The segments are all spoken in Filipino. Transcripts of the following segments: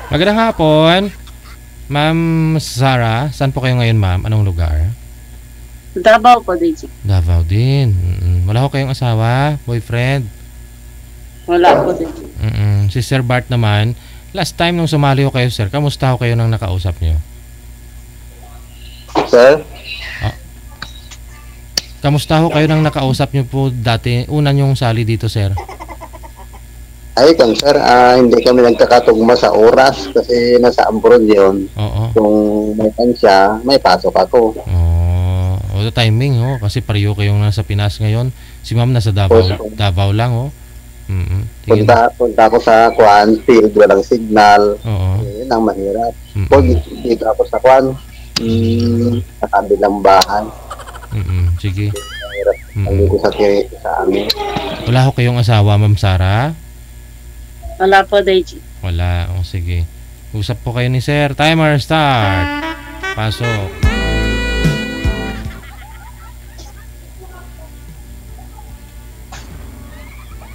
Magandang hapon, Ma'am Sarah. Saan po kayo ngayon, ma'am? Anong lugar? Davao po, DJ. Davao din. Wala ko kayong asawa, boyfriend. Wala po, DJ. Si Sir Bart naman, last time nung sumali ko kayo, sir, kamusta ko kayo nang nakausap niyo? Sir? Kamusta ho kayo nang nakausap niyo po dati, una niyong sali dito, sir? Ay, sir, hindi kami nagkakatugma sa oras kasi nasa abroad yun. Oo. Kung may siya, may pasok ako. The timing, kasi pareho kayong nasa Pinas ngayon. Si ma'am nasa Davao lang, Punta ako sa field, walang signal. Oo. Yun ang mahirap. Pag dito ako sa sa kabilang bahay. Sige. Mahirap sa amin. Wala ho kayong asawa, Ma'am Sarah? Wala po, DJ. Wala. Sige. Usap po kayo ni Sir. Timer start. Pasok.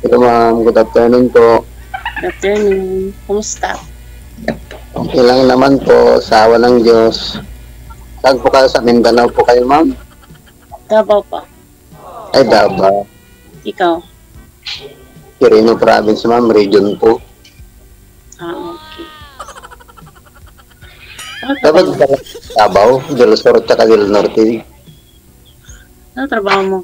Pero ma'am, good afternoon po. Good afternoon. Kumusta? Okay lang naman po, sa awa ng Diyos. Saan po kayo? Sa Mindanao po kayo, ma'am? Davao pa. Ay, Davao. Ikaw? Quirino Province, ma'am. Region po. Okay. Dapat Davao, Del Sur, tsaka Del Norte. Ano trabaho mo?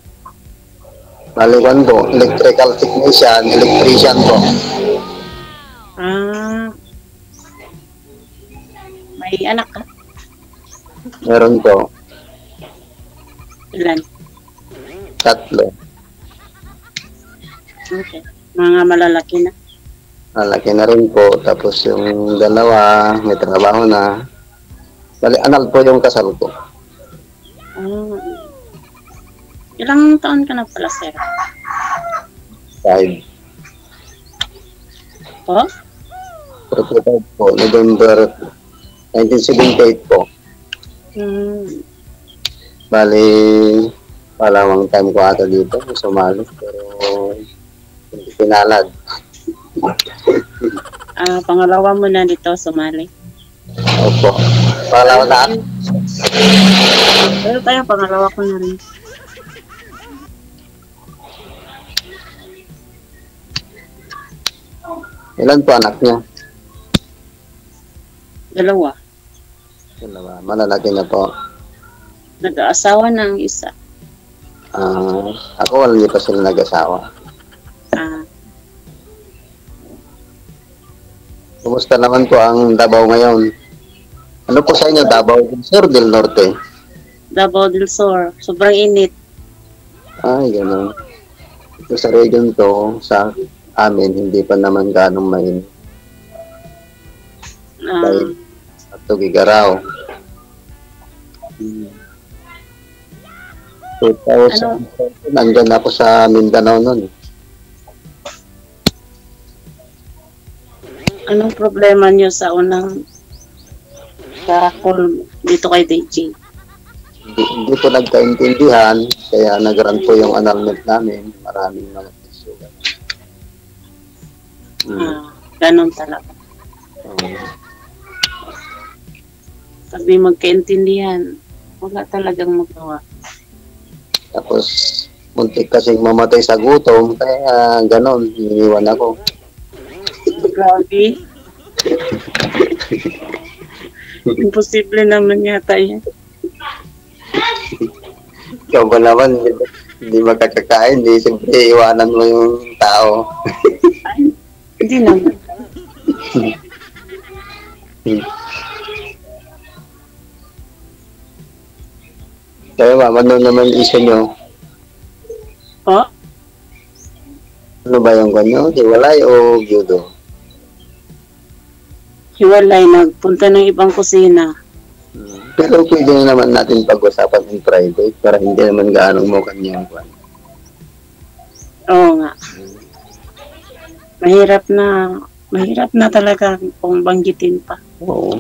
Maliwan po, electrical technician, electrician po. May anak ka? Meron po. Ilan? 3. Okay. Mga malalaki na? Malaki na rin po. Tapos yung 2, may trabaho na. Bali, anal po yung kasal ko. Ilang taon ka na pala, sir? 5. Po? 45 po. November 1978 po. Bali, palawang time ko ata dito. Sumali. Pero hindi pinalad. Pangalawa mo na dito, sumali. Opo. Pangalawa na. Pero tayo, pangalawa ko na rin. Ilan po anak niya? 2. 2. Malalaki na po. Nag-aasawa na ang isa. Ako wala hindi pa sila nag-asawa. Kumusta naman po ang Davao ngayon? Ano po sa inyo, Davao del Sur, del Norte? Davao del Sur. Sobrang init. Ay, gano'n. Ito sa region to, sa amin, hindi pa naman ganong mainit. At Tugigaraw. 2000, nandyan ako sa Mindanao nun. Anong problema niyo sa unang call dito kay DJ? Hindi po nagkaintindihan, kaya nag-run po yung annulment namin. Maraming mga issue. Ganon talaga. Pag di magkaintindihan, wala talagang magawa. Tapos, muntik kasing mamatay sa gutom, kaya ganon, iniwan ako. Grabe. Imposible naman yata yan. Ikaw ba naman, hindi magkakakain, hindi siyempre iwanan mo yung tao. Ay, hindi naman. Kaya ma'am, ano naman isa nyo? Po? Ano ba yung kanyo? Hiwalay o gyudo? Hiwalay, nagpunta ng ibang kusina. Pero pwede na naman natin pag-usapan in private para hindi naman gaano mo kanyang kwan. Oo nga. Mahirap na talaga kung banggitin pa. Oo.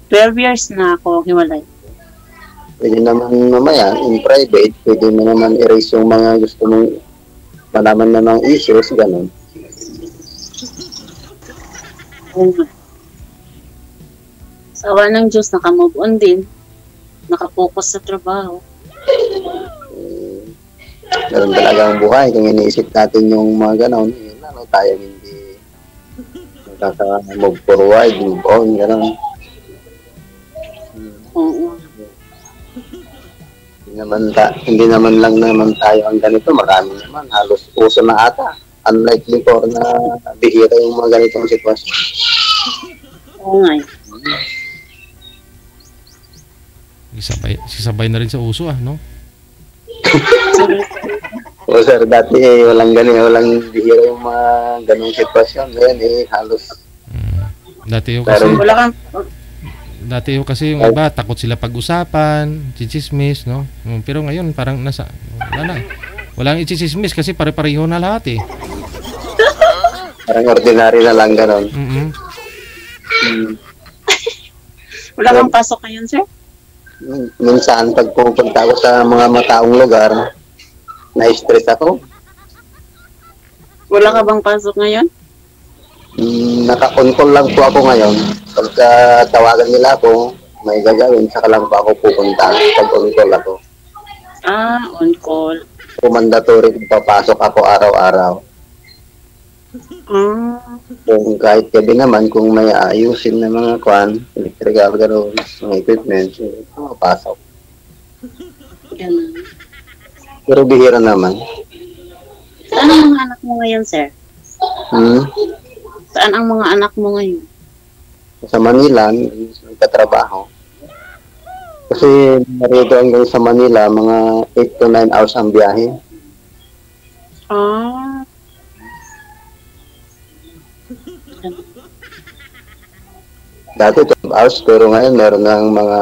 12 years na ako hiwalay. Pwede naman mamaya, in private, pwede mo naman erase yung mga gusto mong malaman na ng issues, gano'n. Oo nga. Awa ng Diyos, nakamove on din. Nakapokus sa trabaho. Ganun talaga ang buhay. Kung iniisip natin yung mga ganon, lalo tayo hindi nakaka-move forward, move on, ganon. Oo. Hindi naman lang naman tayo ang ganito. Marami naman. Halos uso na ata. Unlikely for na bihira yung mga ganitong sitwasyon. Oo nga. Sisabay na rin sa uso no? O sir, dati walang bihira yung mga ganong sitwasyon. Ngayon halos. Dati yung Pero- kasi, Wala kang, dati yung kasi yung iba, takot sila pag-usapan, chichismis, no? Pero ngayon, parang wala na. Walang i-chichismis kasi pare-pareho na lahat Parang ordinary na lang ganon. Mm-mm. wala kang pasok ngayon, sir? Minsan, pag pupunta ako sa mga mataong lugar, na-stress ako. Wala ka bang pasok ngayon? Naka-on call lang po ako ngayon. Pagka tawagan nila ako, may gagawin, saka lang po ako pupunta pag on call ako. On call. Mandatory kung papasok ako araw-araw. Kung kahit gabi naman, kung may ayusin na mga electrical, gano'n, mga equipment, papasok. Ganun. Pero bihira naman. Saan ang mga anak mo ngayon, sir? Saan ang mga anak mo ngayon? Sa Manila, nagtatrabaho. Kasi narito hanggang sa Manila, mga 8 to 9 hours ang biyahe. Dati 12 hours, pero ngayon meron ng mga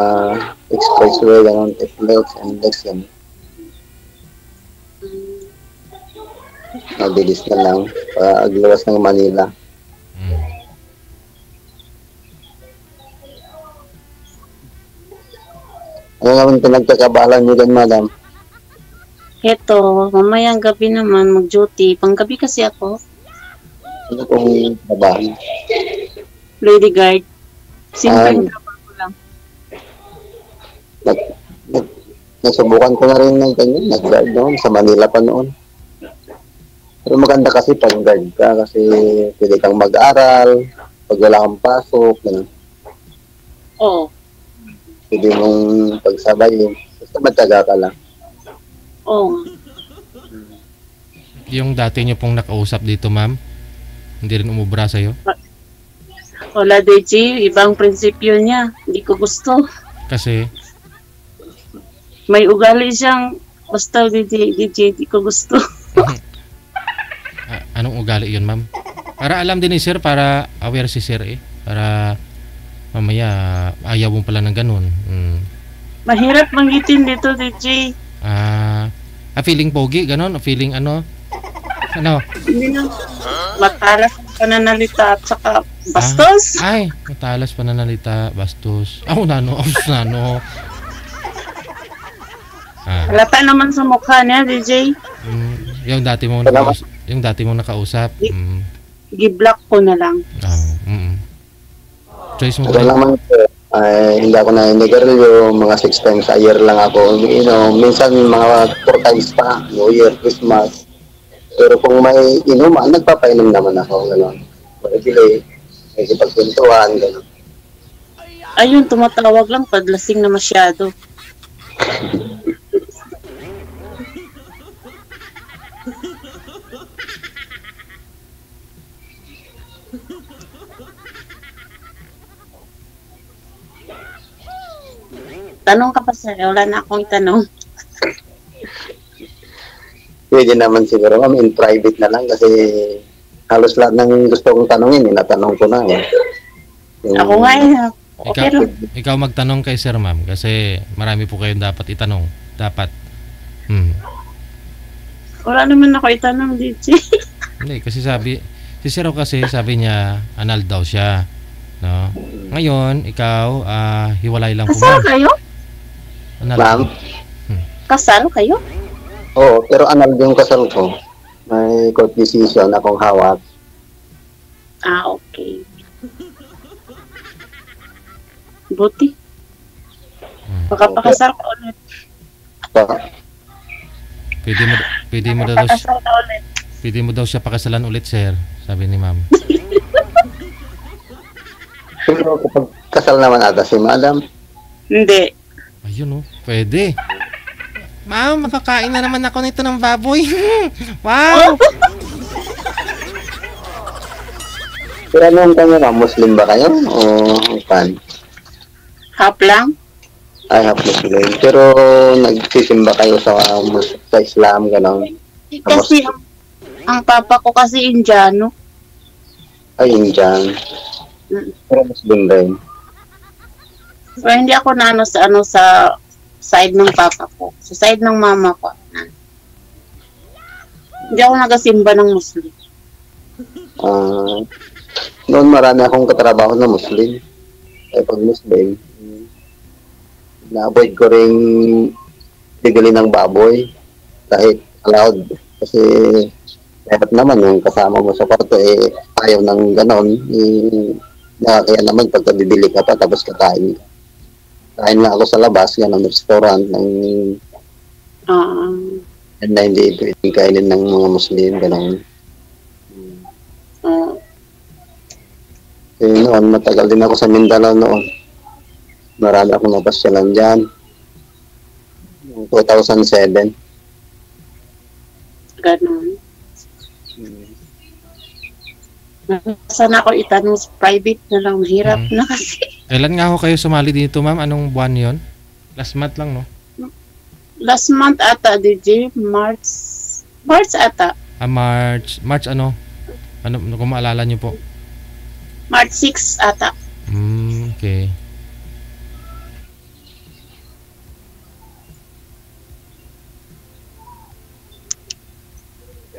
expressway, gano'n, TFLEX, NLEX, yan. Mabilis na lang, paglawas ng Manila. Ano naman pinagkakabalan niyo din, madam? Heto, mamayang gabi naman mag-duty. Panggabi kasi ako, Ano pong trabaho? lady guard. Simpleng trabaho lang. Nasubukan ko na rin ng ganyan, nag-guard noon, sa Manila pa noon. Pero maganda kasi pag guard ka, kasi pwede kang mag-aral, pag wala kang pasok, gano'n. Oo. Pwede mong pagsabayin, basta magtaga ka lang. Oo. Yung dati nyo pong nakausap dito, ma'am, hindi rin umubra sa'yo? Wala, DJ. Ibang prinsipyo niya. Hindi ko gusto. Kasi, May ugali siyang basta DJ, hindi ko gusto. anong ugali yun, ma'am? Para alam din ni sir, para aware si sir para mamaya ayaw mo pala ng ganun. Mahirap manggitin dito, DJ. Feeling pogi, ganun? Feeling ano? Hindi na. Matalas ang pananalita at saka bastos. Ay, matalas pananalita, bastos. Nano. Halata naman sa mukha niya, DJ. Yung dati mong nakausap. Gi-block ko na lang. Choice mo Ito ba? naman po, hindi ako naninigarilyo, mga 6 times a year lang ako umiinom. Minsan mga 4 times pa, New Year, Christmas. Pero kung may inuman, nagpapainom naman ako, gano'n. Pag-delay, may kipagpintuan, gano'n. Ayun, tumatawag lang pag lasing na masyado. Tanong ka pa, sir. Wala na akong itanong. Pwede naman siguro, ma'am, in private na lang kasi halos lahat ng gusto kong tanongin, natanong ko na. Ako nga okay lang. Ikaw magtanong kay sir, ma'am, kasi marami po kayong dapat itanong. Dapat. Wala naman ako itanong, DJ. Hindi, kasi si sir kasi sabi niya, anal daw siya. No? Ngayon, ikaw, hiwalay lang po, Kasal ma'am. kayo? Anal. Ma'am? Kasal kayo? Oo, pero anal yung kasal ko. May court decision akong hawak. Okay. Buti. Baka pakasal ka ulit. Pa, Pwede mo daw Pakasal ka ulit. pwede mo daw siya pakasalan ulit, sir. Sabi ni ma'am. pero kapag kasal naman ata si madam, Hindi. Ayun oh, pwede. Ma'am, makakain na naman ako nito ng baboy. Wow! pero anong kayo ma'am, Muslim ba kayo? O pan? Half lang. Ay, half Muslim. Pero nagsisimba kayo sa Islam, gano'n. Kasi ang papa ko kasi Indiano. Ay, Indian. Pero Muslim rin. So, hindi ako na sa side ng papa ko. Sa side ng mama ko. Hindi ako nagasimba ng Muslim. Noon marami akong katrabaho na Muslim. Kaya pag Muslim, na-avoid ko rin bigili ng baboy kahit allowed. Kasi dapat naman yung kasama mo sa kwarto ayaw ng ganon. Kaya naman pagka bibili ka pa tapos kakain. Kain na ako sa labas, ganon, restaurant ng na hindi pwedeng kainin ng mga Muslim, ganon. Noon, matagal din ako sa Mindanao noon. Marami akong napasyalan dyan. 2007. Ganon. Sana ako itanong sa private na lang. Hirap na kasi. Kailan nga ho kayo sumali dito, ma'am? Anong buwan yon? Last month lang, no? Last month ata, DJ. March ata. March ano? Ano kung maalala niyo po? March 6 ata. Okay.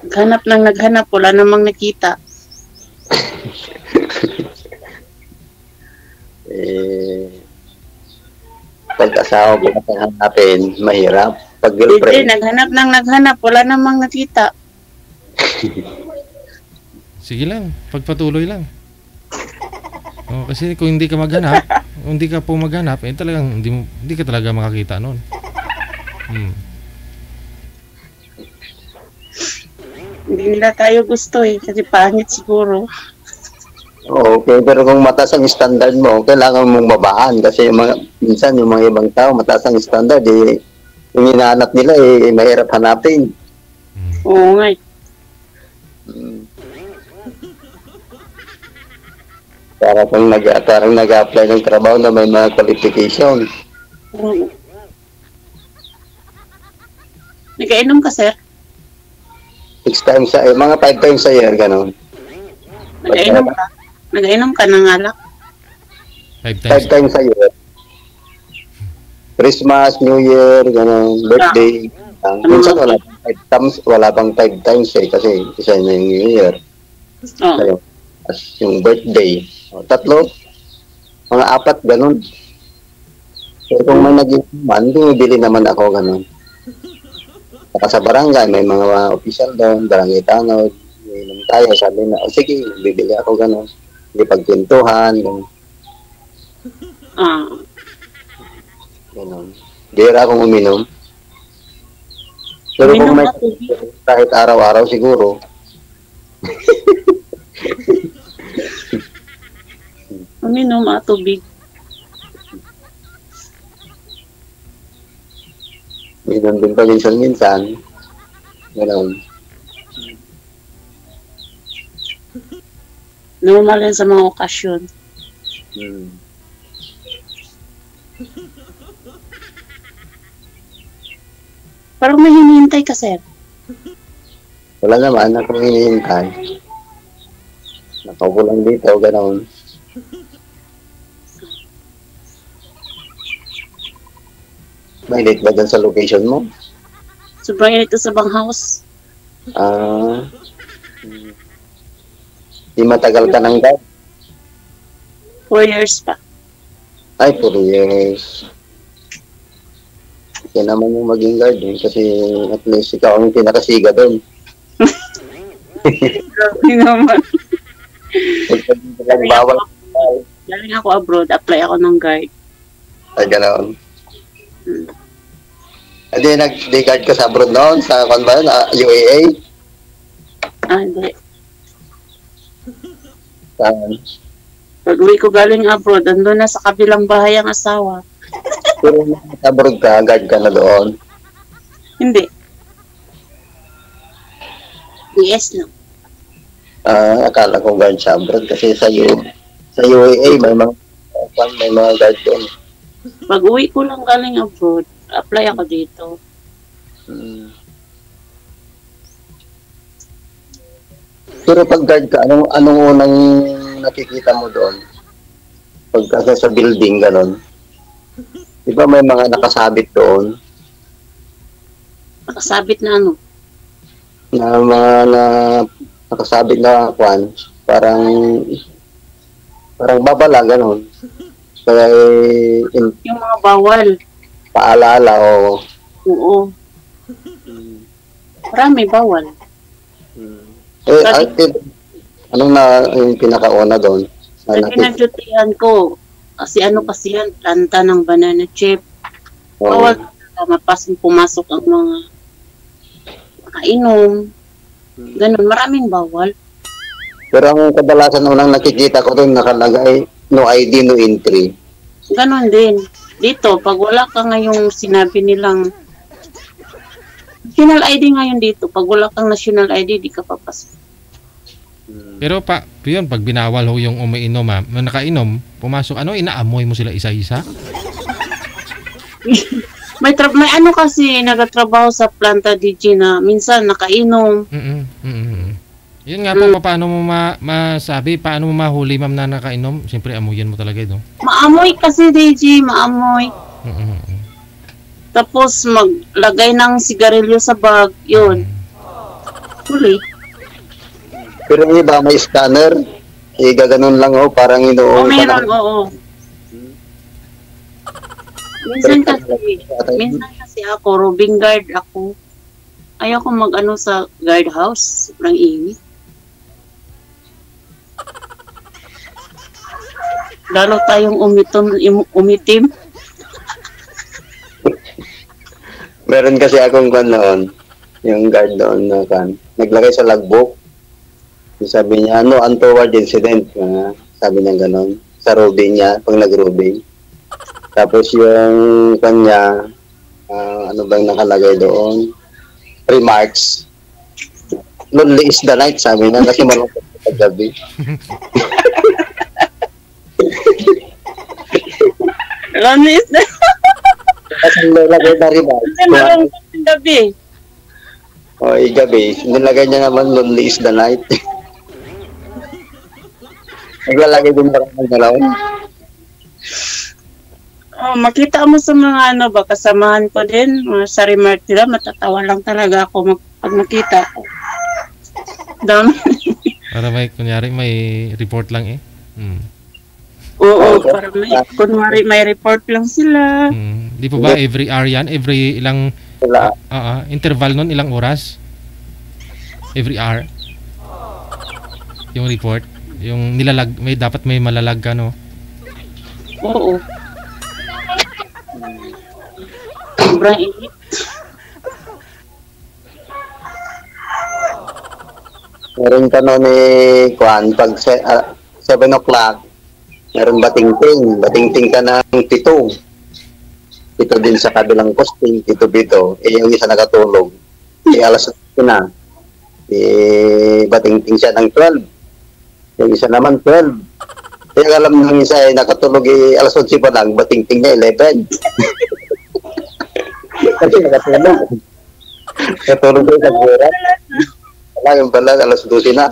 Naghanap, wala namang nakita. Pag-asawa ko hanapin, mahirap. Pag Hindi, girlfriend, naghanap, wala namang nakita. Sige lang, pagpatuloy lang. Oh, kasi kung hindi ka maghanap, hindi ka po maghanap, talagang hindi ka talaga makakita noon. Hindi nila tayo gusto kasi pangit siguro. okay, pero kung mataas ang standard mo, kailangan mong babaan kasi minsan yung mga ibang tao, mataas ang standard, yung hinahanap nila, mahirap hanapin. Oo nga. Parang nag-apply ng trabaho na may mga qualification. Nagainom ka, sir? 6 times mga 5 times a year, gano'n. Nagainom ka ng alak? 5 5 times. times a year. Christmas, New Year, gano'n, birthday. Minsan wala pang 5 times kasi isa na yung New Year. Oo. As yung birthday. 3, mga 4, gano'n. So kung may nag-inuman, bumibili naman ako, gano'n. Saka sa barangay, may mga official doon, barangay tanod, inom tayo, sabi na, sige, bibili ako gano'n. Hindi pagpintuhan, gano'n. Bira akong uminom. Pero kung may kahit araw-araw siguro. Uminom tubig. Minum din pa minsan-minsan. Gano'n. Normal yan sa mga okasyon. Parang may hinihintay ka, sir. Wala naman akong hinihintay. Nakaupo lang dito, gano'n. Mainit ba dyan sa location mo? Sobrang init sa bang house. Di matagal ka ng guard? 4 years pa. Ay, 4 years. Yan naman yung maging guard kasi at least ikaw ang pinakasiga doon. Grabe naman. Bawal. Galing ako abroad, apply ako ng guard. Ay, gano'n. Hmm. Hindi, nag-guard ka sa abroad noon, sa kung ba yun, UAA? Hindi. Saan? Pag uwi ko galing abroad, andun na sa kabilang bahay ang asawa. Pero sa abroad ka, guard ka na doon. Hindi. DS lang. Akala ko guard sa abroad kasi sa UAA may mga guard doon. Pag uwi ko lang galing abroad, apply ako dito. Hmm. Pero pag guard ka, anong unang nakikita mo doon? Pagka sa building, gano'n. Di ba may mga nakasabit doon Nakasabit na ano. na mga nakasabit na kwan, parang babala, gano'n. Kaya Yung mga bawal. paalala o Oo. Marami bawal. anong na yung pinakauna doon? Sa pinagdutihan ko, kasi kasi yan, planta ng banana chip. Bawal talaga pumasok ang mga makainom. Ganun, maraming bawal. Pero ang kadalasan unang nakikita ko doon nakalagay, no ID, no entry. Ganun din. Dito, pag wala ka ngayong sinabi nilang national ID ngayon dito, pag wala kang national ID, di ka papasok. Pero yun, pag binawal ho yung umiinom, nakainom, pumasok, inaamoy mo sila isa-isa? may ano kasi, nagatrabaho sa planta DJ na minsan nakainom. Yun nga po, paano mo masabi, paano mo mahuli ma'am na nakainom? Siyempre, amuyan mo talaga ito. Maamoy kasi DJ, maamoy. Tapos maglagay ng sigarilyo sa bag, yun. Huli. Pero yung iba may scanner, gaganon lang parang Oo, meron, oo. Minsan kasi ako, roving guard ako. Ayoko mag-ano sa guardhouse, sobrang init. Lalo tayong umitim. Meron kasi akong noon, yung guard doon na naglagay sa logbook. Sabi niya, untoward incident. Sabi niya gano'n. Sa roving niya, pag nag-roving. Tapos yung kanya, ano bang nakalagay doon? Remarks. Lonely is the night, sabi niya, kasi malungkot sa gabi. Lonely is the night. Kasi nilagay na remarks. Kasi malungkot sa gabi. Gabi. Nilagay niya naman, lonely is the night. Naglalagay din ba ng galaw? Makita mo sa mga kasamahan ko din, mga sa remark nila, matatawa lang talaga ako pag nakita ko. Dami. Para kunyari, may report lang Oo, para kunwari may report lang sila. Di po ba every hour yan? Every ilang interval nun, ilang oras? Every hour? Yung report? Yung dapat may malalag ka, no? Oo. Sobrang init. Meron ka noon Kwan, pag 7 o'clock, meron batingting. Batingting ka ng 7. 7 din sa kabilang posting, 7. Yung isa nakatulog. Alas 8 na. Batingting siya ng 12. Yung isa naman 12. Kaya alam ng isa nakatulog alas 11 pa lang, batingting niya 11. Kasi nakatulog. Nakatulog sa gura. Wala yung pala, alas 12 na.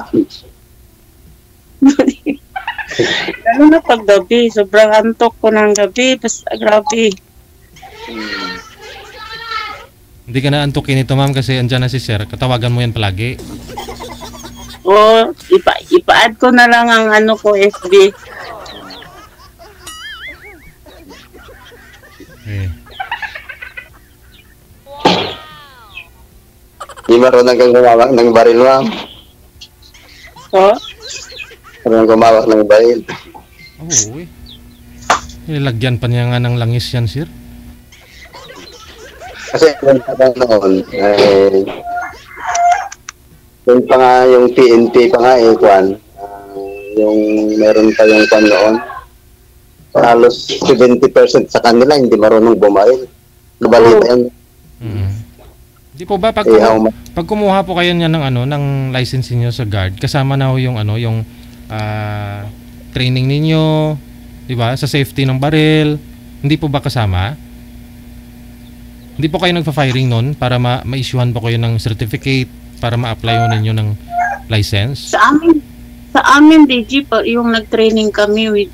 Lalo na pag gabi, sobrang antok ko ng gabi, basta grabe. Hindi ka na antukin ito ma'am kasi andyan na si sir, katawagan mo yan palagi. Ipa-add ko na lang ang ko, FB. Di marunong kang gumawak ng baril, ma'am. Marunong gumawak ng baril. Oo, Nilagyan pa niya nga ng langis yan, sir. Kasi yung tagal noon, yung pa nga, yung PNP pa nga kwan, yung meron pa yung kwan noon, halos 70% sa kanila hindi marunong bumaril. Nabalita yan. Di po ba pag kumuha po kayo niya ng ng license niyo sa guard, kasama na ho yung yung training ninyo, di ba? Sa safety ng baril, hindi po ba kasama? Hindi po kayo nagfa-firing noon para ma-issuehan po kayo ng certificate para ma-apply ho ninyo ng license? Sa amin DG pa yung nag-training kami with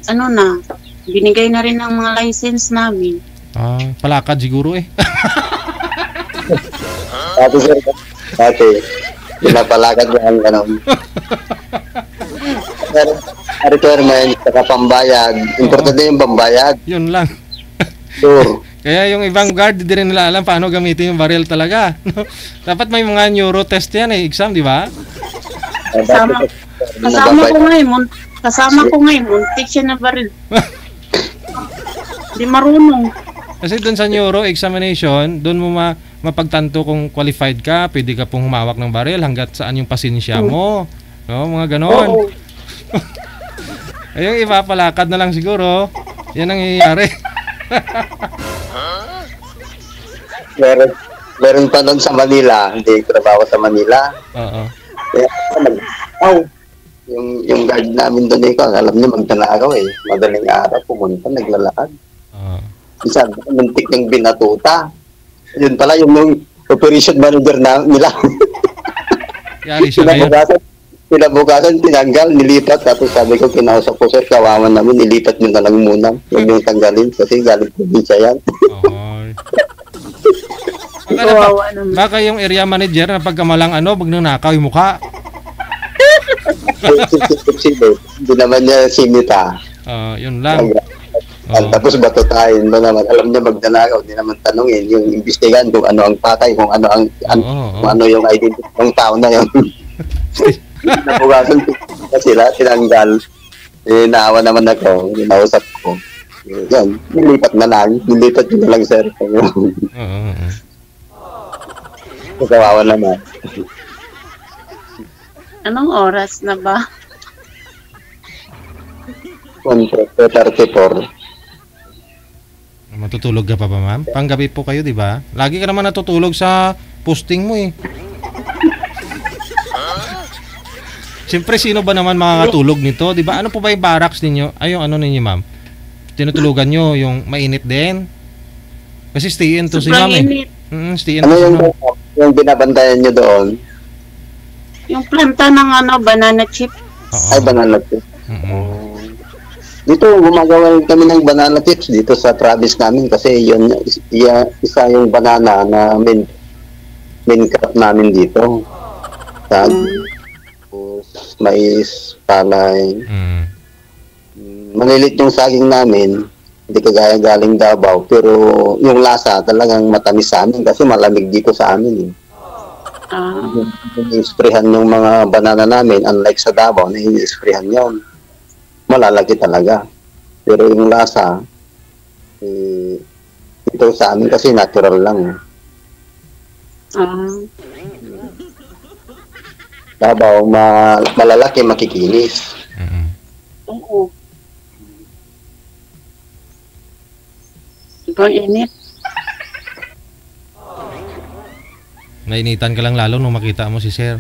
binigay na rin ang mga license namin. Palakad siguro Dati sir, pinapalakad mo ang requirement, saka pambayad. Importante yung pambayad. Yun lang. Sure. Kaya yung ibang guard, di rin nila alam paano gamitin yung baril talaga. No? Dapat may mga neuro test yan exam, di ba? Kasama ko ngayon, muntik siya na baril. Di marunong. Kasi doon sa neuro examination, doon mo mapagtanto kung qualified ka, pwede ka pong humawak ng baril hanggat saan yung pasensya mo. No, mga ganon. Yung iba palakad na lang siguro. Yan ang nangyayari. Meron pa doon sa Manila, hindi trabaho sa Manila. Oo. Yung guard namin doon alam niya magtanakaw madaling araw pumunta, naglalakad. Isa, muntik ng binatuta. Yun pala yung operation manager nila. Yari siya ngayon. Kinabukasan, tinanggal, nilipat. Tapos sabi ko, kinausap ko, sir, kawawan namin, nilipat nyo na lang muna. Huwag yung tanggalin kasi galing probinsya yan. Baka yung area manager na pagkamalang magnanakaw yung mukha. Hindi naman niya sinita. Yun lang. Tapos batutain mo naman. Alam niya magdanakaw, hindi naman tanungin. Yung imbestigahan kung ano ang patay, kung ano yung identity ng tao na yun. Nabukasan sila, tinanggal. Naawa naman ako, nausap ko. Yan, nilipat na lang. Nilipat nyo na lang, sir. Kawawa naman. Anong oras na ba? 34. Matutulog ka pa ba, ma'am? Panggabi po kayo, di ba? Lagi ka naman natutulog sa posting mo Siyempre, sino ba naman makakatulog nito? Di ba? Ano po ba yung barracks ninyo? Ay, yung ninyo, ma'am? Tinutulugan nyo, yung mainit din? Kasi stay-in to si ma'am stay-in to si ma'am. Yung binabantayan nyo doon? Yung planta ng banana chip. Ay, banana chip. Dito, gumagawa kami ng banana chips dito sa province namin kasi yun, isa yung banana na main crop namin dito. Mais, palay. Malilit yung saging namin, hindi kagaya galing Davao, pero yung lasa talagang matamis sa amin kasi malamig dito sa amin. I-sprayhan yung mga banana namin, unlike sa Davao, na i-sprayhan yun. Malalaki talaga. Pero yung lasa, ito sa amin kasi natural lang. Davao, malalaki, makikinis. Oo. Ibang init. Nainitan ka lang lalo nung makita mo si sir.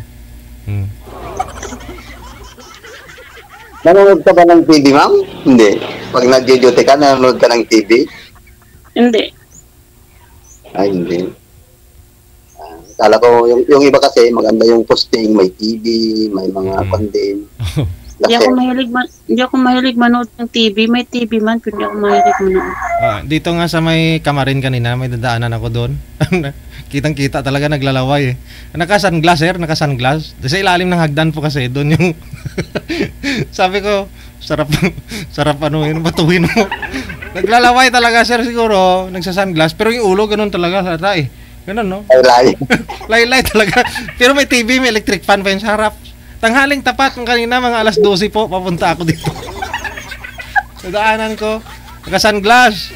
Nanonood ka ba ng TV, ma'am? Hindi. Pag nag-duty ka, nanonood ka ng TV? Hindi. Ay, hindi. Kala ko, yung iba kasi, maganda yung posting, may TV, may mga content. Hindi ako mahilig manood ng TV. May TV man, pero hindi ako mahilig manood. Dito nga sa may Kamarin kanina, may dadaanan ako doon. Kitang-kita talaga naglalaway Naka-sunglass, sir, naka-sunglass. Sa ilalim ng hagdan po kasi doon yung sabi ko, sarap batuhin mo. Naglalaway talaga, sir, siguro, nagsa-sunglass, pero yung ulo ganun talaga sa ganun, no? Laylay talaga. Pero may TV, may electric fan pa yung sa harap. Tanghaling tapat, kanina mga alas 12 po, papunta ako dito. Sa daanan ko, Naka-sunglass.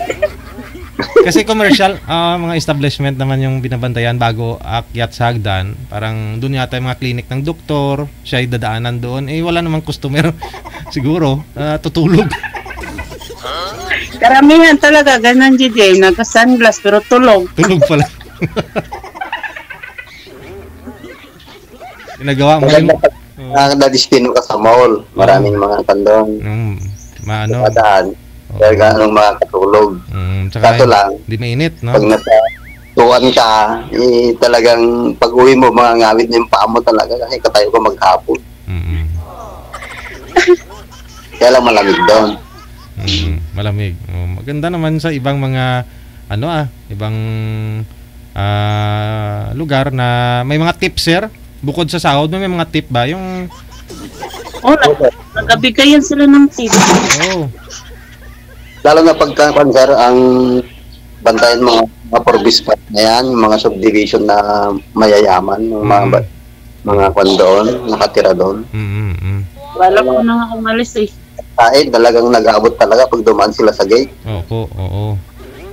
Kasi commercial, mga establishment naman yung binabantayan bago akyat sa hagdan. Parang doon yata yung mga clinic ng doktor, siya ay dadaanan doon. Eh, wala namang customer. Siguro, tutulog. Karamihan talaga, ganun, DJ. Naka-sunglass, pero tulog. Tulog pala. Ginagawa mo yung... Nadistino ka sa mall. Maraming mga kandong. Maano. Padaan. Dahil ganong makakatulog. Tsaka Kaso lang, di mainit, no? pag nasa tuwan ka, talagang pag uwi mo, mga ngawit na yung paa mo talaga kasi katayo ka maghapon. Kaya lang malamig doon. Malamig. Maganda naman sa ibang mga ibang lugar na may mga tips, sir. Bukod sa sahod, may mga tip ba? Yung... nagkabigayan sila ng tip. Lalo na pagka, sir, ang bantayan mga forbispat na yan, yung mga subdivision na mayayaman, yung mga kwan doon, nakatira doon. Wala ko na nga umalis eh. Talagang nag-aabot talaga pag dumaan sila sa gate. Oo.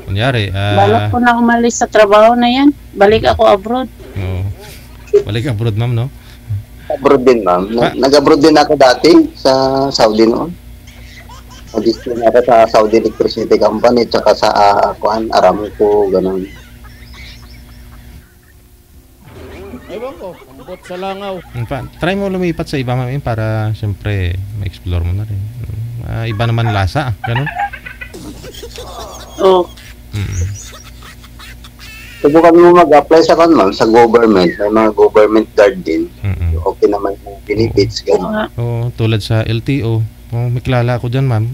Kunyari, Balak ko na umalis sa trabaho na yan. Balik ako abroad. Balik abroad, ma'am, no? Abroad din, ma'am. Nag-abroad din ako dati sa Saudi noon. Nag-display na ako sa Saudi Electricity Company tsaka sa Aramco, ganun. Ewan ko, ambot sa langaw. Try mo lumipat sa iba, ma'am, para siyempre ma-explore mo na rin. Iba naman lasa, ganun. Subukan mo mag-apply sa ma'am, sa government. May mga government guard din. Okay naman yung benefits, gano'n. Tulad sa LTO. May kilala ako dyan, ma'am.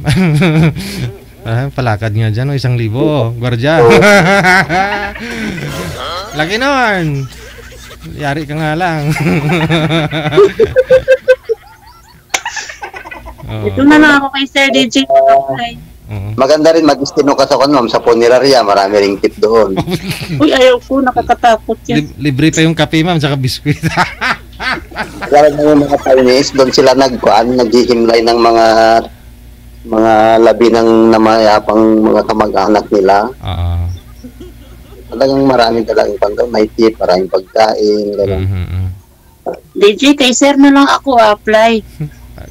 Palakad nga dyan, 1,000. Gwardiya. Laki nun. Yari ka nga lang. Ito na lang ako kay Sir DJ. Maganda rin mag-destino ka sa ma'am, sa punerarya. Marami ring tip doon. Uy, ayaw ko. Nakakatakot yan. Libre pa yung kape, ma'am, saka biskuit. Kaya na yung mga Chinese, doon sila naghihimlay ng mga labi ng namayapang mga kamag-anak nila. Talagang marami talagang pagkain, may tip, maraming pagkain, gano'n. DJ, kay Sir na lang ako apply.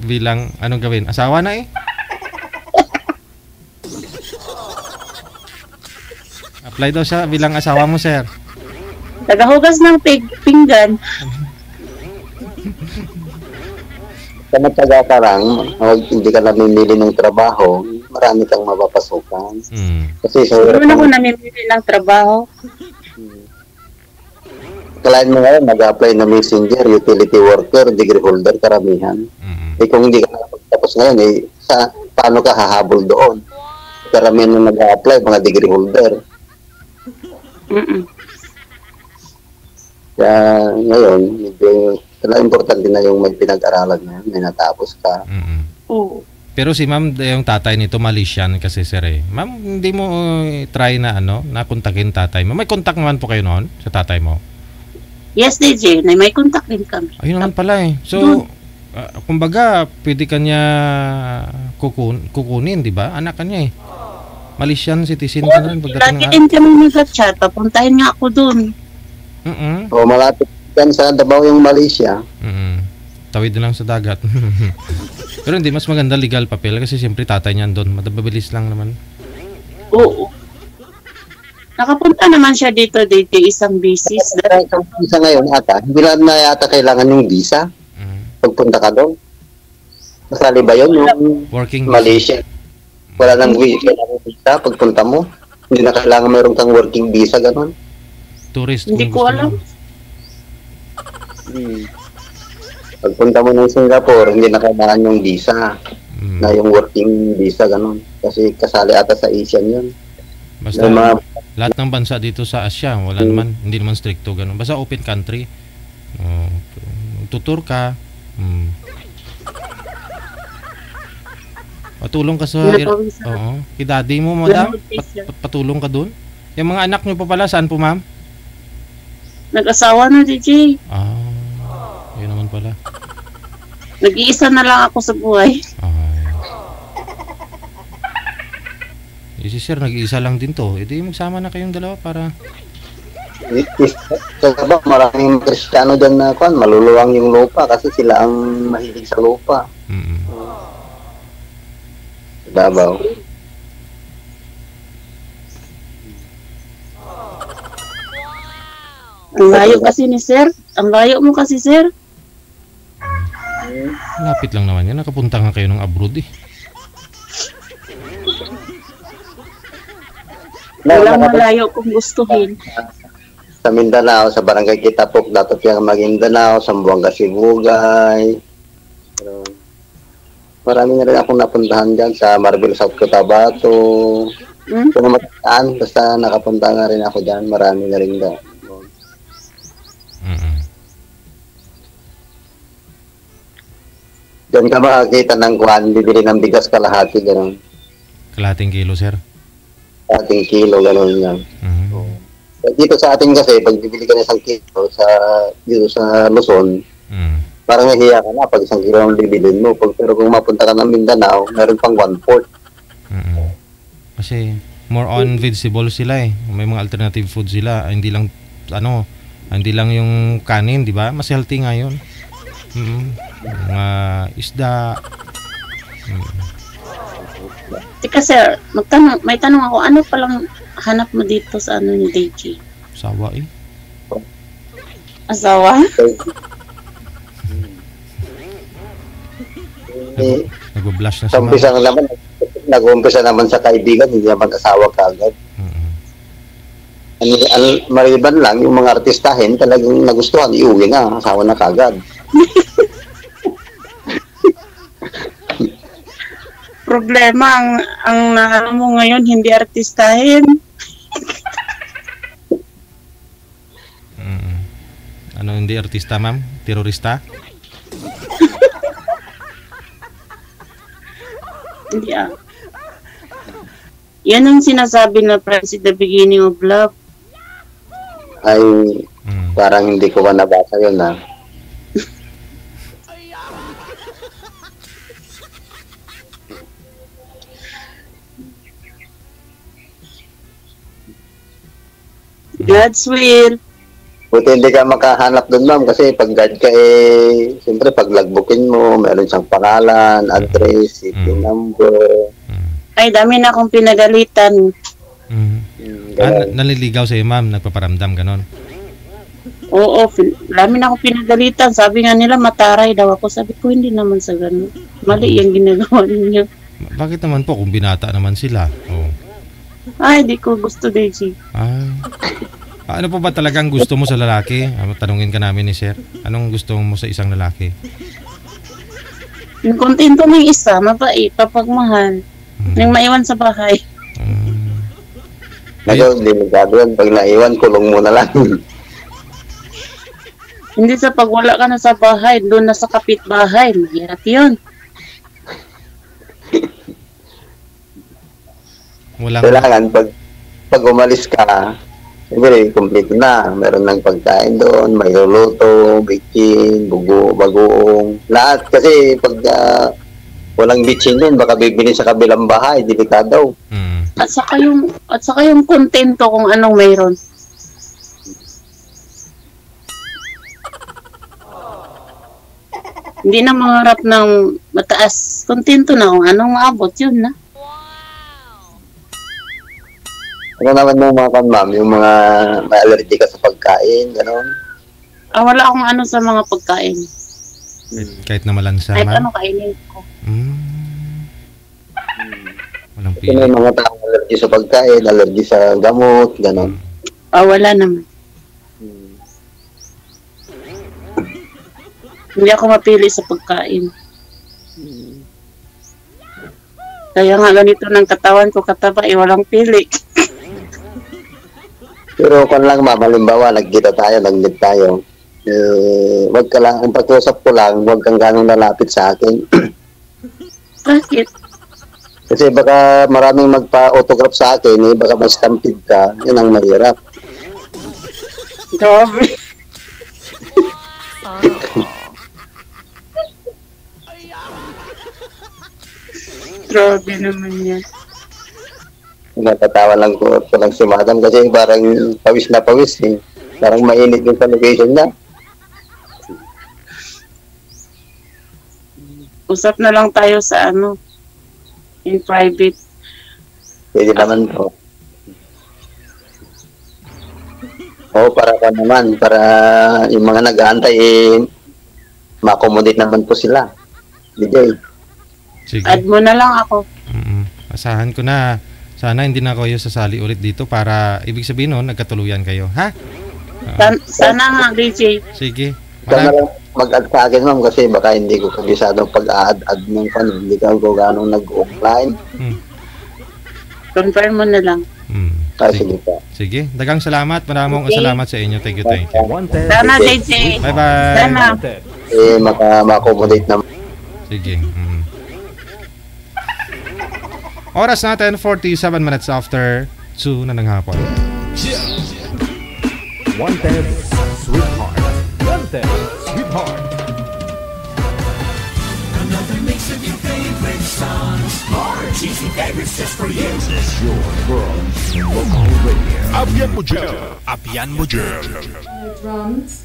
Bilang, anong gawin? Asawa na eh? Apply daw siya bilang asawa mo, sir. Tagahugas ng pinggan. Sa matyaga ka lang, hindi ka namimili ng trabaho, marami kang mapapasukan. Kasi sa Ano ako namimili ng trabaho? Kalahin mo ngayon, mag-apply na messenger, utility worker, degree holder, karamihan. Kung hindi ka nakapagtapos ngayon, paano ka hahabol doon? Karamihan na nag-apply, mga degree holder. Kaya ngayon, talagang importante na yung may pinag-aralan na yan, may natapos ka. Pero si ma'am, yung tatay nito Malaysian kasi, sir eh. Ma'am, hindi mo try na nakontakin tatay mo. May contact naman po kayo noon sa tatay mo? Yes, DJ. May contact din kami. Ayun naman pala eh. So, kumbaga, pwede kanya kukunin, di ba? Anak kanya eh. Malaysian citizen ka na rin. Lagi din kami nag-chat. Papuntahin nga ako dun. Malapit yan sa Davao yung Malaysia. Tawid na lang sa dagat. Pero hindi, mas maganda legal papel kasi siyempre tatay niyan doon. Madabilis lang naman. Oo. Nakapunta naman siya dito isang bisis. Visa ngayon ata, hindi na yata kailangan yung visa. Pagpunta ka doon. Kasali ba yun yung working Malaysia? Wala nang visa pagpunta mo. Hindi na kailangan mayroon kang working visa, gano'n. Tourist. Hindi ko alam. Pagpunta mo ng Singapore, hindi na kailangan yung visa. Na yung working visa, gano'n. Kasi kasali ata sa Asian yun. Basta lahat ng bansa dito sa Asia, wala naman, hindi naman stricto gano'n. Basta open country. Tutur ka. Patulong ka sa kay daddy mo, madam. Patulong ka doon. Yung mga anak niyo pa pala, saan po, ma'am? Nag-asawa na, DJ. Yun naman pala. Nag-iisa na lang ako sa buhay. si sir nag-iisa lang din to. E di magsama na kayong dalawa para... Sa ba, maraming Kristiyano dyan na maluluwang yung lupa kasi sila ang mahilig sa lupa. Davao. Ang layo kasi ni sir. Ang layo mo kasi, sir. Lapit lang naman yan. Nakapunta nga kayo ng abroad eh. Walang malayo kung gustuhin. Sa Mindanao, sa Barangay Kitapok, dapat yung Maguindanao, Zamboanga, Sibugay. Marami na rin akong napuntahan dyan sa Marbil, South Cotabato. Kung namataan, basta nakapunta na rin ako dyan. Marami na rin dyan. Diyan ka makakita ng kuhan, bibili ng bigas kalahati, gano'n. Kalahating kilo, sir? Kalahating kilo, gano'n lang. Dito sa atin kasi, pag bibili ka ng 1 kilo dito sa Luzon, parang nahiya ka na pag 1 kilo ang bibilin mo. Pero kung mapunta ka ng Mindanao, meron pang 1/4. Kasi more on vegetable sila eh. May mga alternative food sila. Hindi lang yung kanin, di ba? Mas healthy nga yun. Mga isda. Teka, sir, may tanong ako. Ano palang hanap mo dito sa ano ni Deji? Sawa eh. Asawa? Nag-blush na Sa umpisa naman, nag-umpisa naman sa kaibigan, hindi naman asawa kaagad. Maliban lang, yung mga artistahin talagang nagustuhan, iuwi na, asawa na kaagad. Problema, ang ano mo ngayon, hindi artistahin. Ano, hindi artista, ma'am? Terorista? Hindi Yan ang sinasabi na friends at the beginning of love. Ay, parang hindi ko ba nabasa yun, ha? God's will. Buti hindi ka makahanap doon, ma'am, kasi pag God ka siyempre pag logbookin mo, meron siyang pangalan, address, city number. Ay, dami na akong pinagalitan. Naliligaw sa'yo, ma'am, nagpaparamdam, ganon. Oo, dami na akong pinagalitan. Sabi nga nila, mataray daw ako. Sabi ko, hindi naman sa ganon. Mali yung ginagawa ninyo. Bakit naman po kung binata naman sila? Ay, di ko gusto, Deji. Ano po ba talagang gusto mo sa lalaki? Tanungin ka namin ni sir. Anong gusto mo sa isang lalaki? Yung kontento ng isa, mabait, papagmahal. Yung maiwan sa bahay. Ngayon, delikado yan. Pag naiwan, kulong mo na lang. Hindi sa pagwala ka na sa bahay, doon na sa kapitbahay. Mahirap yun. Kailangan, pag umalis ka, siyempre, complete na. Meron ng pagkain doon, may luluto, bikin, bagoong, lahat. Kasi pag walang bitchin doon, baka bibili sa kabilang bahay, delikado. At saka yung kontento kung anong mayroon. Hindi na mangarap ng mataas. Kontento na kung anong maabot, yun na. Ano naman yung mga ma'am, yung mga may allergy ka sa pagkain, gano'n? Wala akong ano sa mga pagkain. Kahit na malansa, kahit ma'am? ano kainin ko. Walang pili. May mga taong allergy sa pagkain, allergy sa gamot, gano'n? Wala naman. Hindi ako mapili sa pagkain. Kaya nga ganito ng katawan ko, kataba, walang pili. Pero kung lang, ma'am, halimbawa, nagkita tayo, nag-meet tayo, wag ka lang, ang pag-usap ko lang, wag kang ganong lalapit sa akin. Bakit? Kasi baka maraming magpa-autograph sa akin, baka ma-stampede ka, yun ang mahirap. Grabe. Grabe naman yan. Natatawa lang ko lang si madam kasi parang pawis na pawis eh. Parang mainit yung sa location niya. Usap na lang tayo sa ano, in private. Pwede naman po. Oo, para ka naman, para yung mga nag-aantay eh, ma-accommodate naman po sila. DJ. Sige. Add mo na lang ako. Asahan ko na. Sana hindi na kayo sasali ulit dito para ibig sabihin nun, nagkatuluyan kayo. Ha? Sana nga, DJ. Sige. Sana lang mag-add sa akin, ma'am, kasi baka hindi ko kabisado pag-add ng hindi ka ko ganong nag-offline. Confirm mo na lang. Sige pa. Sige. Dagang salamat. Maraming salamat sa inyo. Thank you. Sana, DJ. Bye-bye. Sana. Eh, ma-accommodate naman. Sige. Oras natin, 47 minutes after 2 na ng hapon. Wanted, sweetheart. Wanted, sweetheart. Another mix of your favorite songs. More cheesy favorites just for you. This is your world. Local radio. Abian mo dyan. Drums.